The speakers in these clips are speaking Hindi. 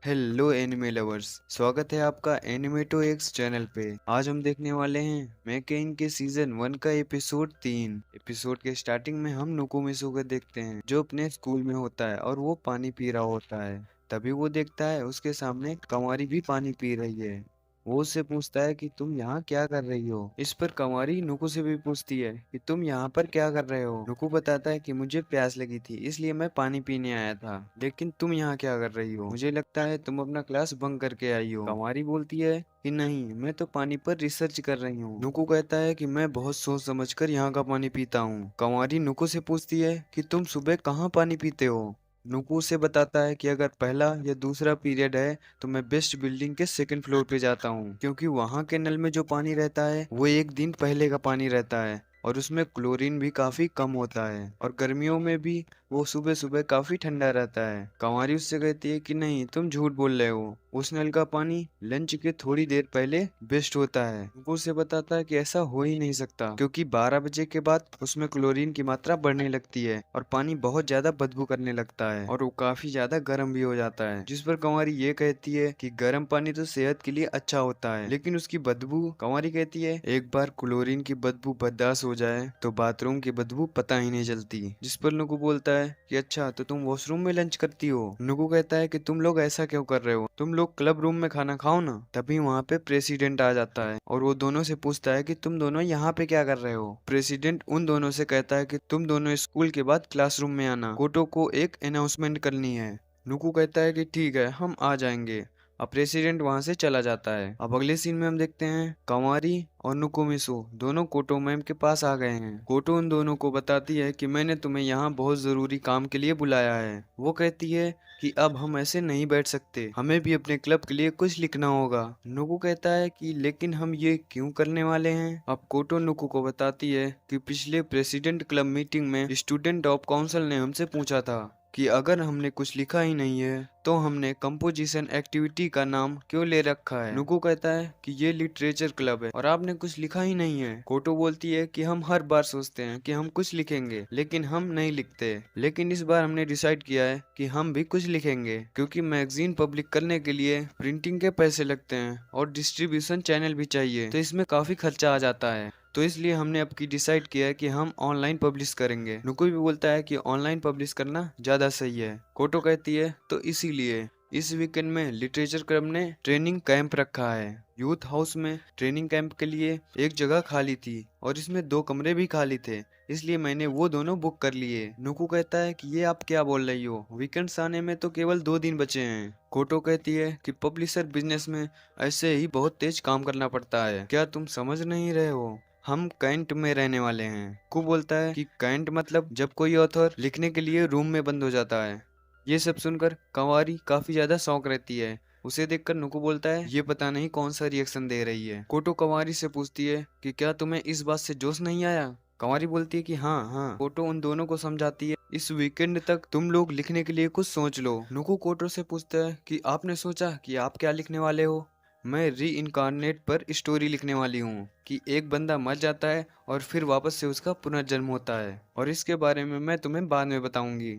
हेलो एनिमे लवर्स, स्वागत है आपका एनिमे टू एक्स चैनल पे। आज हम देखने वाले हैं मैकेन के सीजन 1 का एपिसोड 3। एपिसोड के स्टार्टिंग में हम नुकुमिसु को देखते हैं जो अपने स्कूल में होता है और वो पानी पी रहा होता है। तभी वो देखता है उसके सामने कंवारी भी पानी पी रही है। वो उससे पूछता है कि तुम यहाँ क्या कर रही हो। इस पर कंवारी नुकु से भी पूछती है कि तुम यहाँ पर क्या कर रहे हो। नुकु बताता है कि मुझे प्यास लगी थी इसलिए मैं पानी पीने आया था, लेकिन तुम यहाँ क्या कर रही हो? मुझे लगता है तुम अपना क्लास बंक करके आई हो। कंवारी बोलती है कि नहीं, मैं तो पानी पर रिसर्च कर रही हूँ। नुकु कहता है कि मैं बहुत सोच समझकर यहाँ का पानी पीता हूँ। कंवारी नुकु से पूछती है कि तुम सुबह कहाँ पानी पीते हो। नुकु से बताता है कि अगर पहला या दूसरा पीरियड है तो मैं बेस्ट बिल्डिंग के सेकंड फ्लोर पे जाता हूँ, क्योंकि वहाँ के नल में जो पानी रहता है वो एक दिन पहले का पानी रहता है और उसमें क्लोरीन भी काफी कम होता है, और गर्मियों में भी वो सुबह सुबह काफी ठंडा रहता है। कंवारी उससे कहती है कि नहीं, तुम झूठ बोल रहे हो, उस नल का पानी लंच के थोड़ी देर पहले बेस्ट होता है। नुकु उसे बताता है कि ऐसा हो ही नहीं सकता, क्योंकि 12 बजे के बाद उसमें क्लोरीन की मात्रा बढ़ने लगती है और पानी बहुत ज्यादा बदबू करने लगता है और वो काफी ज्यादा गर्म भी हो जाता है। जिस पर कंवारी ये कहती है कि गर्म पानी तो सेहत के लिए अच्छा होता है, लेकिन उसकी बदबू, कंवारी कहती है, एक बार क्लोरीन की बदबू बर्दाश्त हो जाए तो बाथरूम की बदबू पता ही नहीं चलती। जिस पर नुकु बोलता है कि अच्छा, तो तुम वॉशरूम में लंच करती हो। नुकु कहता है कि तुम लोग ऐसा क्यों कर रहे हो, तुम लोग क्लब रूम में खाना खाओ ना। तभी वहाँ पे प्रेसिडेंट आ जाता है और वो दोनों से पूछता है कि तुम दोनों यहाँ पे क्या कर रहे हो। प्रेसिडेंट उन दोनों से कहता है कि तुम दोनों स्कूल के बाद क्लासरूम में आना, कोटो को एक अनाउंसमेंट करनी है। नुकु कहता है कि ठीक है, हम आ जाएंगे। अब प्रेसिडेंट वहां से चला जाता है। अब अगले सीन में हम देखते हैं कंवारी और नुकुमिसु दोनों कोटो मैम के पास आ गए हैं। कोटो उन दोनों को बताती है कि मैंने तुम्हें यहाँ बहुत जरूरी काम के लिए बुलाया है। वो कहती है कि अब हम ऐसे नहीं बैठ सकते, हमें भी अपने क्लब के लिए कुछ लिखना होगा। नुकु कहता है कि लेकिन हम ये क्यों करने वाले हैं। अब कोटो नुकु को बताती है कि पिछले प्रेसिडेंट क्लब मीटिंग में स्टूडेंट ऑफ काउंसिल ने हमसे पूछा था कि अगर हमने कुछ लिखा ही नहीं है तो हमने कंपोजिशन एक्टिविटी का नाम क्यों ले रखा है। नुकु कहता है कि ये लिटरेचर क्लब है और आपने कुछ लिखा ही नहीं है। कोटो बोलती है कि हम हर बार सोचते हैं कि हम कुछ लिखेंगे लेकिन हम नहीं लिखते, लेकिन इस बार हमने डिसाइड किया है कि हम भी कुछ लिखेंगे, क्योंकि मैगजीन पब्लिक करने के लिए प्रिंटिंग के पैसे लगते हैं और डिस्ट्रीब्यूशन चैनल भी चाहिए, तो इसमें काफी खर्चा आ जाता है। तो इसलिए हमने अब की डिसाइड किया है कि हम ऑनलाइन पब्लिश करेंगे। नुकु भी बोलता है कि ऑनलाइन पब्लिश करना ज्यादा सही है। कोटो कहती है तो इसीलिए इस वीकेंड में लिटरेचर क्लब ने ट्रेनिंग कैंप रखा है। यूथ हाउस में ट्रेनिंग कैंप के लिए एक जगह खाली थी और इसमें 2 कमरे भी खाली थे, इसलिए मैंने वो दोनों बुक कर लिए। नुकु कहता है कि ये आप क्या बोल रही हो, वीकेंड्स आने में तो केवल 2 दिन बचे हैं। कोटो कहती है कि पब्लिशर बिजनेस में ऐसे ही बहुत तेज काम करना पड़ता है, क्या तुम समझ नहीं रहे हो, हम कैंट में रहने वाले हैं। कु बोलता है कि कैंट मतलब जब कोई ऑथर लिखने के लिए रूम में बंद हो जाता है। ये सब सुनकर कंवारी काफी ज्यादा शौक रहती है। उसे देखकर नुकु बोलता है ये पता नहीं कौन सा रिएक्शन दे रही है। कोटो कंवारी से पूछती है कि क्या तुम्हें इस बात से जोश नहीं आया। कंवारी बोलती है कि हाँ हाँ। कोटो उन दोनों को समझाती है इस वीकेंड तक तुम लोग लिखने के लिए कुछ सोच लो। नुकु कोटो से पूछता है कि आपने सोचा कि आप क्या लिखने वाले हो। मैं री इनकारनेट पर स्टोरी लिखने वाली हूँ कि एक बंदा मर जाता है और फिर वापस से उसका पुनर्जन्म होता है, और इसके बारे में मैं तुम्हें बाद में बताऊंगी।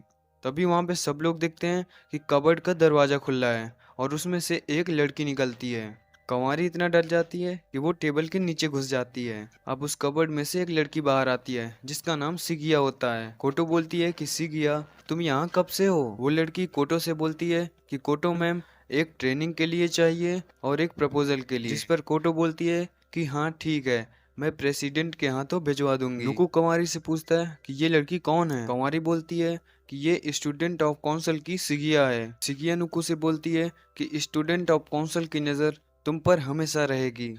तभी वहां पे सब लोग देखते हैं कि कबर्ड का दरवाजा खुला है और उसमें से एक लड़की निकलती है। कंवारी इतना डर जाती है कि वो टेबल के नीचे घुस जाती है। अब उस कबर्ड में से एक लड़की बाहर आती है जिसका नाम सिगिया होता है। कोटो बोलती है कि सिगिया, तुम यहाँ कब से हो। वो लड़की कोटो से बोलती है कि कोटो मैम, एक ट्रेनिंग के लिए चाहिए और एक प्रपोजल के लिए। जिस पर कोटो बोलती है कि हाँ ठीक है, मैं प्रेसिडेंट के हाथों भिजवा दूंगी। नुकु कंवारी से पूछता है कि ये लड़की कौन है। कंवारी बोलती है कि ये स्टूडेंट ऑफ काउंसिल की सिगिया है। सिगिया नुकु से बोलती है कि स्टूडेंट ऑफ काउंसिल की नजर तुम पर हमेशा रहेगी।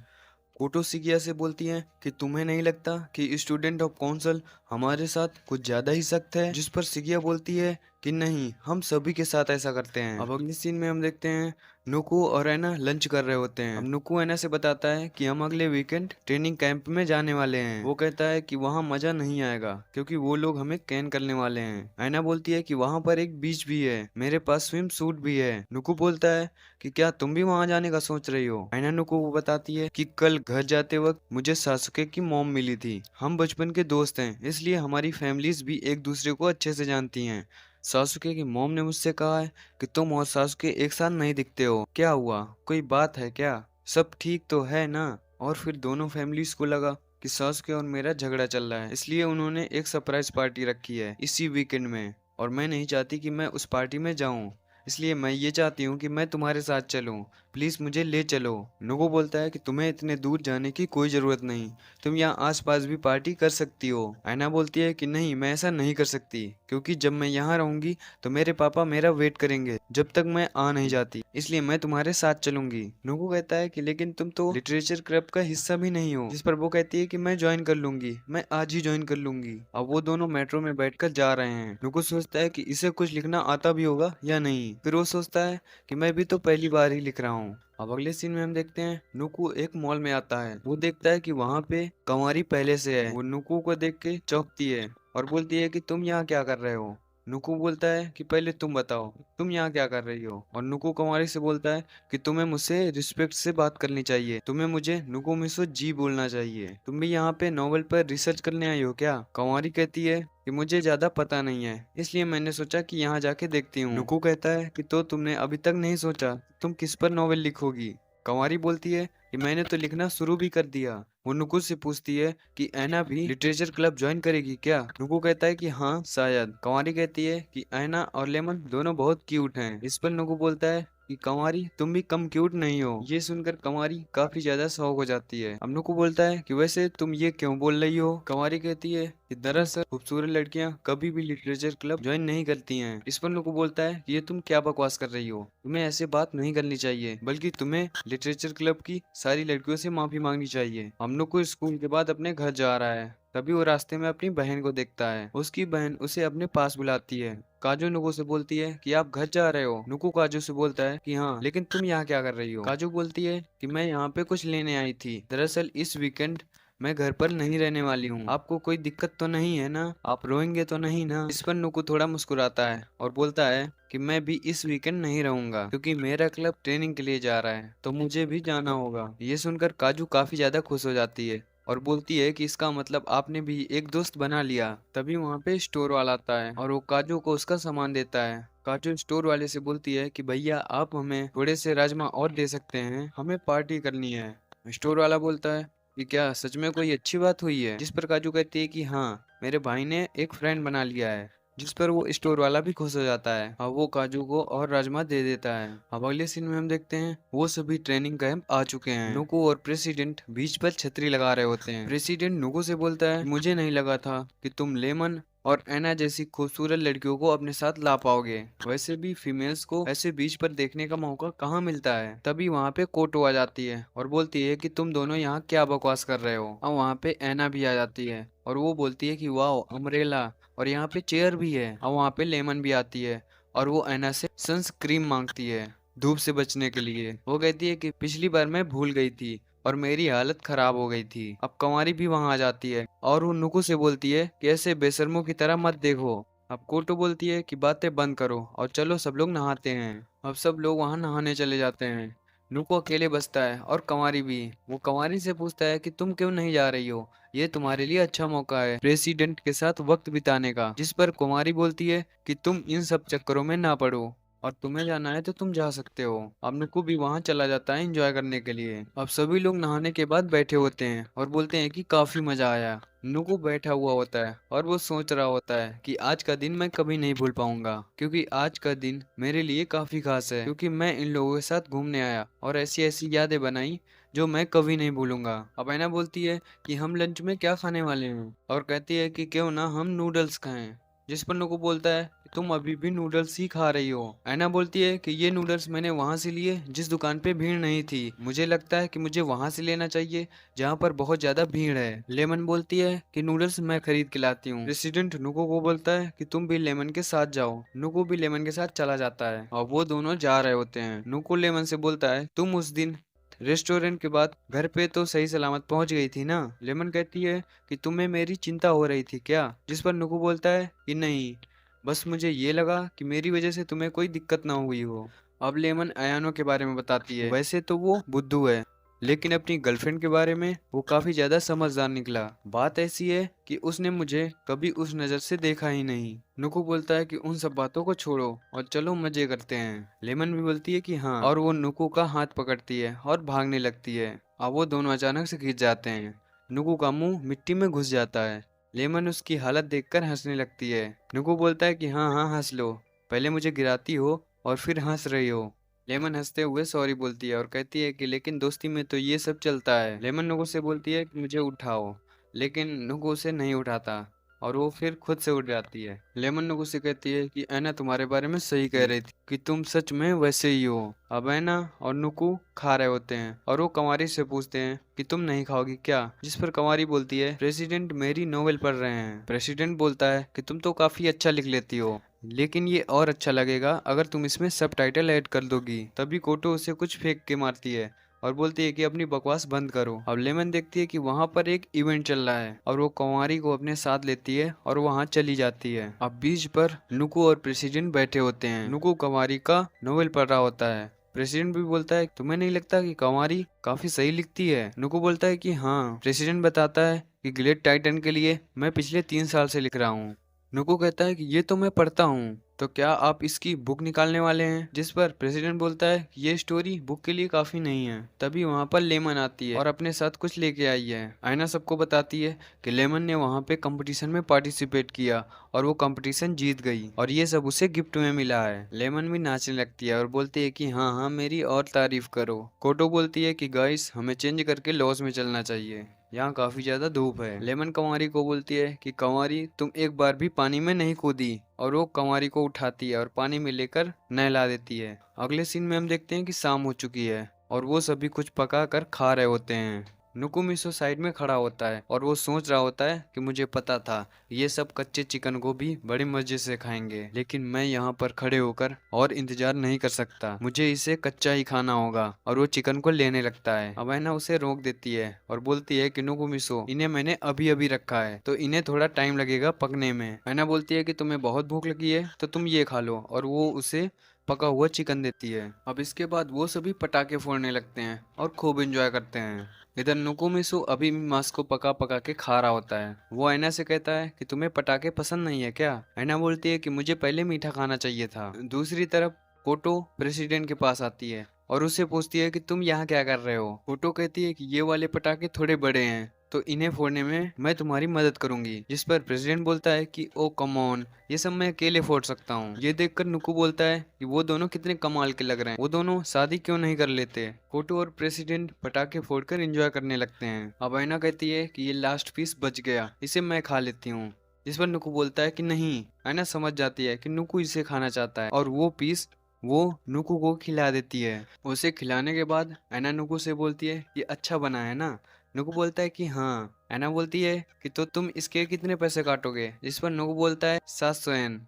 कोटो सिगिया से बोलती हैं कि तुम्हें नहीं लगता कि स्टूडेंट ऑफ काउंसिल हमारे साथ कुछ ज्यादा ही सख्त है। जिस पर सिगिया बोलती है कि नहीं, हम सभी के साथ ऐसा करते हैं। अब अगले सीन में हम देखते हैं नुकु और ऐना लंच कर रहे होते हैं। अब नुकु ऐना से बताता है कि हम अगले वीकेंड ट्रेनिंग कैंप में जाने वाले हैं। वो कहता है कि वहाँ मजा नहीं आएगा क्योंकि वो लोग हमें कैन करने वाले हैं। ऐना बोलती है कि वहाँ पर एक बीच भी है, मेरे पास स्विम सूट भी है। नुकु बोलता है कि क्या तुम भी वहाँ जाने का सोच रही हो। ऐना नुकु को बताती है कि कल घर जाते वक्त मुझे सासुके की मॉम मिली थी। हम बचपन के दोस्त हैं, इसलिए हमारी फैमिलीज भी एक दूसरे को अच्छे से जानती हैं। सासुके की मॉम ने मुझसे कहा है कि तुम और सासुके एक साथ नहीं दिखते हो, क्या हुआ, कोई बात है क्या, सब ठीक तो है ना। और फिर दोनों फैमिलीज को लगा कि सासुके और मेरा झगड़ा चल रहा है, इसलिए उन्होंने एक सरप्राइज पार्टी रखी है इसी वीकेंड में। और मैं नहीं चाहती कि मैं उस पार्टी में जाऊं, इसलिए मैं ये चाहती हूँ कि मैं तुम्हारे साथ चलूं, प्लीज मुझे ले चलो। नुगो बोलता है कि तुम्हें इतने दूर जाने की कोई जरूरत नहीं, तुम यहाँ आसपास भी पार्टी कर सकती हो। ऐना बोलती है कि नहीं, मैं ऐसा नहीं कर सकती, क्योंकि जब मैं यहाँ रहूंगी तो मेरे पापा मेरा वेट करेंगे जब तक मैं आ नहीं जाती, इसलिए मैं तुम्हारे साथ चलूंगी। नुगो कहता है कि लेकिन तुम तो लिटरेचर क्लब का हिस्सा भी नहीं हो, जिस पर वो कहती है कि मैं ज्वाइन कर लूंगी, मैं आज ही ज्वाइन कर लूंगी। अब वो दोनों मेट्रो में बैठकर जा रहे हैं। नुगो सोचता है कि इसे कुछ लिखना आता भी होगा या नहीं, फिर वो सोचता है कि मैं भी तो पहली बार ही लिख रहा हूँ। अब अगले सीन में हम देखते हैं नुकू एक मॉल में आता है। वो देखता है कि वहाँ पे कंवारी पहले से है। वो नुकू को देख के चौंकती है और बोलती है कि तुम यहाँ क्या कर रहे हो। नुकू बोलता है कि पहले तुम बताओ, तुम यहाँ क्या कर रही हो। और नुकू कंवारी से बोलता है कि तुम्हें मुझसे रिस्पेक्ट से बात करनी चाहिए, तुम्हें मुझे नुकू मिसो जी बोलना चाहिए। तुम भी यहाँ पे नॉवल पर रिसर्च करने आई हो क्या। कंवारी कहती है कि मुझे ज्यादा पता नहीं है, इसलिए मैंने सोचा कि यहाँ जाके देखती हूँ। नुकू कहता है कि तो तुमने अभी तक नहीं सोचा तुम किस पर नॉवेल लिखोगी। कंवारी बोलती है कि मैंने तो लिखना शुरू भी कर दिया। वो नुकू से पूछती है कि ऐना भी लिटरेचर क्लब ज्वाइन करेगी क्या। नुकू कहता है कि हाँ शायद। कंवारी कहती है कि ऐना और लेमन दोनों बहुत क्यूट हैं। इस पर नुकू बोलता है कि कंवारी तुम भी कम क्यूट नहीं हो। ये सुनकर कंवारी काफी ज्यादा शौक हो जाती है। अब नुकू बोलता है कि वैसे तुम ये क्यों बोल रही हो। कंवारी कहती है कि दरअसल खूबसूरत लड़कियां कभी भी लिटरेचर क्लब ज्वाइन नहीं करती हैं। इस पर नुकू बोलता है कि ये तुम क्या बकवास कर रही हो, तुम्हें ऐसे बात नहीं करनी चाहिए, बल्कि तुम्हें लिटरेचर क्लब की सारी लड़कियों से माफी मांगनी चाहिए। हम नुकू स्कूल के बाद अपने घर जा रहा है, तभी वो रास्ते में अपनी बहन को देखता है। उसकी बहन उसे अपने पास बुलाती है। काजू नुकू से बोलती है कि आप घर जा रहे हो। नुकू काजू से बोलता है कि हाँ, लेकिन तुम यहाँ क्या कर रही हो। काजू बोलती है कि मैं यहाँ पे कुछ लेने आई थी, दरअसल इस वीकेंड मैं घर पर नहीं रहने वाली हूँ, आपको कोई दिक्कत तो नहीं है ना, आप रोएंगे तो नहीं ना। इस पर नुकू थोड़ा मुस्कुराता है और बोलता है कि मैं भी इस वीकेंड नहीं रहूंगा, क्योंकि मेरा क्लब ट्रेनिंग के लिए जा रहा है तो मुझे भी जाना होगा। ये सुनकर काजू काफी ज्यादा खुश हो जाती है और बोलती है कि इसका मतलब आपने भी एक दोस्त बना लिया। तभी वहाँ पे स्टोर वाला आता है और वो काजू को उसका सामान देता है। काजू स्टोर वाले से बोलती है कि भैया आप हमें थोड़े से राजमा और दे सकते हैं, हमें पार्टी करनी है। स्टोर वाला बोलता है कि क्या सच में कोई अच्छी बात हुई है। जिस पर काजू कहती है कि हाँ, मेरे भाई ने एक फ्रेंड बना लिया है। जिस पर वो स्टोर वाला भी खुश हो जाता है। अब वो काजू को और राजमा दे देता है। अब अगले सीन में हम देखते हैं वो सभी ट्रेनिंग कैंप आ चुके हैं। नुकू और प्रेसिडेंट बीच पर छतरी लगा रहे होते हैं। प्रेसिडेंट नुकू से बोलता है मुझे नहीं लगा था कि तुम लेमन और एना जैसी खूबसूरत लड़कियों को अपने साथ ला पाओगे, वैसे भी फीमेल्स को ऐसे बीच पर देखने का मौका कहाँ मिलता है। तभी वहाँ पे कोटो आ जाती है और बोलती है कि तुम दोनों यहाँ क्या बकवास कर रहे हो। और वहाँ पे एना भी आ जाती है और वो बोलती है कि वाओ अम्ब्रेला, और यहाँ पे चेयर भी है। और वहाँ पे लेमन भी आती है और वो एना से सनस्क्रीन मांगती है धूप से बचने के लिए। वो कहती है कि पिछली बार मैं भूल गई थी और मेरी हालत खराब हो गई थी। अब कंवारी भी वहां आ जाती है और वो नुकू से बोलती है कि ऐसे बेशर्मों की तरह मत देखो। अब कोटो बोलती है कि बातें बंद करो और चलो सब लोग नहाते हैं। अब सब लोग वहां नहाने चले जाते हैं। नुकू अकेले बचता है और कंवारी भी। वो कंवारी से पूछता है कि तुम क्यों नहीं जा रही हो, ये तुम्हारे लिए अच्छा मौका है प्रेसिडेंट के साथ वक्त बिताने का। जिस पर कुमारी बोलती है कि तुम इन सब चक्करों में ना पड़ो और तुम्हें जाना है तो तुम जा सकते हो। अब नुकू भी वहां चला जाता है एंजॉय करने के लिए। अब सभी लोग नहाने के बाद बैठे होते हैं और बोलते हैं कि काफी मजा आया। नुकू बैठा हुआ होता है और वो सोच रहा होता है कि आज का दिन मैं कभी नहीं भूल पाऊंगा, क्योंकि आज का दिन मेरे लिए काफी खास है, क्योंकि मैं इन लोगों के साथ घूमने आया और ऐसी ऐसी यादें बनाई जो मैं कभी नहीं भूलूंगा। अब ऐना बोलती है कि हम लंच में क्या खाने वाले हैं और कहती है कि क्यों ना हम नूडल्स खाएं। जिस पर नुकू बोलता है कि तुम अभी भी नूडल्स ही खा रही हो। ऐना बोलती है कि ये नूडल्स मैंने वहां से लिए जिस दुकान पे भीड़ नहीं थी, मुझे लगता है कि मुझे वहां से लेना चाहिए जहाँ पर बहुत ज्यादा भीड़ है। लेमन बोलती है कि नूडल्स मैं खरीद के लाती हूँ। प्रेसिडेंट नुकू को बोलता है कि तुम भी लेमन के साथ जाओ। नुकू भी लेमन के साथ चला जाता है और वो दोनों जा रहे होते हैं। नुकू लेमन से बोलता है तुम उस दिन रेस्टोरेंट के बाद घर पे तो सही सलामत पहुंच गई थी ना। लेमन कहती है कि तुम्हें मेरी चिंता हो रही थी क्या। जिस पर नुकू बोलता है कि नहीं, बस मुझे ये लगा कि मेरी वजह से तुम्हें कोई दिक्कत ना हुई हो। अब लेमन अयानो के बारे में बताती है। वैसे तो वो बुद्धू है लेकिन अपनी गर्लफ्रेंड के बारे में वो काफी ज्यादा समझदार निकला। बात ऐसी है कि उसने मुझे कभी उस नजर से देखा ही नहीं। नुकु बोलता है कि उन सब बातों को छोड़ो और चलो मजे करते हैं। लेमन भी बोलती है कि हाँ, और वो नुकु का हाथ पकड़ती है और भागने लगती है। अब वो दोनों अचानक से खींच जाते हैं। नुकु का मुंह मिट्टी में घुस जाता है। लेमन उसकी हालत देखकर हंसने लगती है। नुकु बोलता है कि हाँ हाँ हंस लो, पहले मुझे गिराती हो और फिर हंस रही हो। लेमन हंसते हुए सॉरी बोलती है और कहती है कि लेकिन दोस्ती में तो ये सब चलता है। लेमन नुकु से बोलती है कि मुझे उठाओ, लेकिन नुकु उसे नहीं उठाता और वो फिर खुद से उठ जाती है। लेमन नुकु से कहती है कि ऐना तुम्हारे बारे में सही कह रही थी कि तुम सच में वैसे ही हो। अब ऐना और नुकु खा रहे होते हैं और वो कंवारी से पूछते हैं कि तुम नहीं खाओगी क्या, जिस पर कंवारी बोलती है प्रेसिडेंट मेरी नोवेल पढ़ रहे हैं। प्रेसिडेंट बोलता है कि तुम तो काफी अच्छा लिख लेती हो, लेकिन ये और अच्छा लगेगा अगर तुम इसमें सबटाइटल ऐड कर दोगी। तभी कोटो उसे कुछ फेंक के मारती है और बोलती है कि अपनी बकवास बंद करो। अब लेमन देखती है कि वहाँ पर एक इवेंट चल रहा है और वो कुंवारी को अपने साथ लेती है और वहाँ चली जाती है। अब बीच पर नुकु और प्रेसिडेंट बैठे होते हैं। नुकु कुंवारी का नोवेल पढ़ रहा होता है। प्रेसिडेंट भी बोलता है तुम्हें नहीं लगता कि कुंवारी काफी सही लिखती है? नुकु बोलता है कि हाँ। प्रेसिडेंट बताता है कि ग्लेड टाइटन के लिए मैं पिछले 3 साल से लिख रहा हूँ। नुकु कहता है कि ये तो मैं पढ़ता हूँ, तो क्या आप इसकी बुक निकालने वाले हैं? जिस पर प्रेसिडेंट बोलता है कि ये स्टोरी बुक के लिए काफी नहीं है। तभी वहाँ पर लेमन आती है और अपने साथ कुछ लेके आई है। आयना सबको बताती है कि लेमन ने वहाँ पे कंपटीशन में पार्टिसिपेट किया और वो कंपटीशन जीत गई और ये सब उसे गिफ्ट में मिला है। लेमन भी नाचने लगती है और बोलती है कि हाँ हाँ मेरी और तारीफ करो। कोटो बोलती है कि गाइस हमें चेंज करके लॉस में चलना चाहिए, यहाँ काफी ज्यादा धूप है। लेमन कंवारी को बोलती है कि कंवारी तुम एक बार भी पानी में नहीं कूदी, और वो कंवारी को उठाती है और पानी में लेकर नहला देती है। अगले सीन में हम देखते हैं कि शाम हो चुकी है और वो सभी कुछ पका कर खा रहे होते हैं। नुकुमिसो साइड में खड़ा होता है और वो सोच रहा होता है कि मुझे पता था ये सब कच्चे चिकन को भी बड़े मजे से खाएंगे, लेकिन मैं यहाँ पर खड़े होकर और इंतजार नहीं कर सकता, मुझे इसे कच्चा ही खाना होगा। और वो चिकन को लेने लगता है। अब ऐना उसे रोक देती है और बोलती है कि नुकुमिसो इन्हें मैंने अभी अभी रखा है तो इन्हें थोड़ा टाइम लगेगा पकने में। ऐना बोलती है कि तुम्हें बहुत भूख लगी है तो तुम ये खा लो, और वो उसे पका हुआ चिकन देती है। अब इसके बाद वो सभी पटाखे फोड़ने लगते हैं और खूब एंजॉय करते हैं। इधर नुकुमिसु अभी भी मांस को पका पका के खा रहा होता है। वो ऐना से कहता है कि तुम्हें पटाखे पसंद नहीं है क्या? ऐना बोलती है कि मुझे पहले मीठा खाना चाहिए था। दूसरी तरफ कोटो प्रेसिडेंट के पास आती है और उससे पूछती है कि तुम यहाँ क्या कर रहे हो? कोटो कहती है कि ये वाले पटाखे थोड़े बड़े हैं तो इन्हें फोड़ने में मैं तुम्हारी मदद करूंगी। जिस पर प्रेसिडेंट बोलता है कि ओ कम ऑन, ये सब मैं अकेले फोड़ सकता हूँ। ये देखकर नुकु बोलता है कि वो दोनों कितने कमाल के लग रहे हैं, वो दोनों शादी क्यों नहीं कर लेते। कोटो और प्रेसिडेंट पटाखे फोड़कर एंजॉय करने लगते हैं। अब ऐना कहती है कि ये लास्ट पीस बच गया, इसे मैं खा लेती हूँ। जिस पर नुकु बोलता है कि नहीं। ऐना समझ जाती है कि नुकु इसे खाना चाहता है और वो पीस वो नुकु को खिला देती है। उसे खिलाने के बाद ऐना नुकु से बोलती है ये अच्छा बना है ना? नुकु बोलता है कि हाँ। ऐना बोलती है कि तो तुम इसके कितने पैसे काटोगे? जिस पर नुकु बोलता है 700 येन।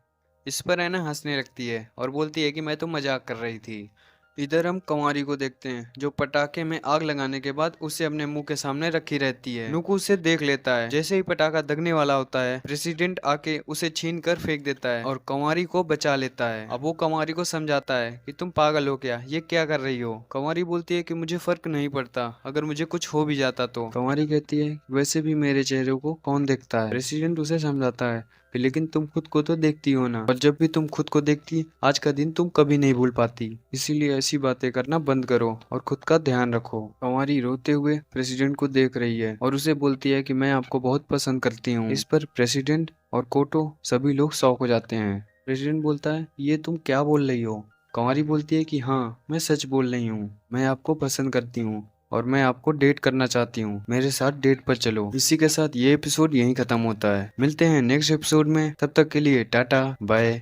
इस पर ऐना हंसने लगती है और बोलती है कि मैं तो मजाक कर रही थी। इधर हम कंवारी को देखते हैं जो पटाखे में आग लगाने के बाद उसे अपने मुंह के सामने रखी रहती है। नुकु उसे देख लेता है। जैसे ही पटाखा दगने वाला होता है प्रेसिडेंट आके उसे छीन कर फेंक देता है और कंवारी को बचा लेता है। अब वो कंवारी को समझाता है कि तुम पागल हो क्या, ये क्या कर रही हो? कंवारी बोलती है कि मुझे फर्क नहीं पड़ता, अगर मुझे कुछ हो भी जाता तो। कंवारी कहती है वैसे भी मेरे चेहरे को कौन देखता है? प्रेसिडेंट उसे समझाता है लेकिन तुम खुद को तो देखती हो ना, और जब भी तुम खुद को देखती आज का दिन तुम कभी नहीं भूल पाती, इसीलिए ऐसी बातें करना बंद करो और खुद का ध्यान रखो। कंवारी रोते हुए प्रेसिडेंट को देख रही है और उसे बोलती है कि मैं आपको बहुत पसंद करती हूँ। इस पर प्रेसिडेंट और कोटो सभी लोग शॉक हो जाते हैं। प्रेसिडेंट बोलता है ये तुम क्या बोल रही हो? कंवारी बोलती है कि हाँ मैं सच बोल रही हूँ, मैं आपको पसंद करती हूँ और मैं आपको डेट करना चाहती हूँ, मेरे साथ डेट पर चलो। इसी के साथ ये एपिसोड यहीं खत्म होता है। मिलते हैं नेक्स्ट एपिसोड में, तब तक के लिए टाटा बाय।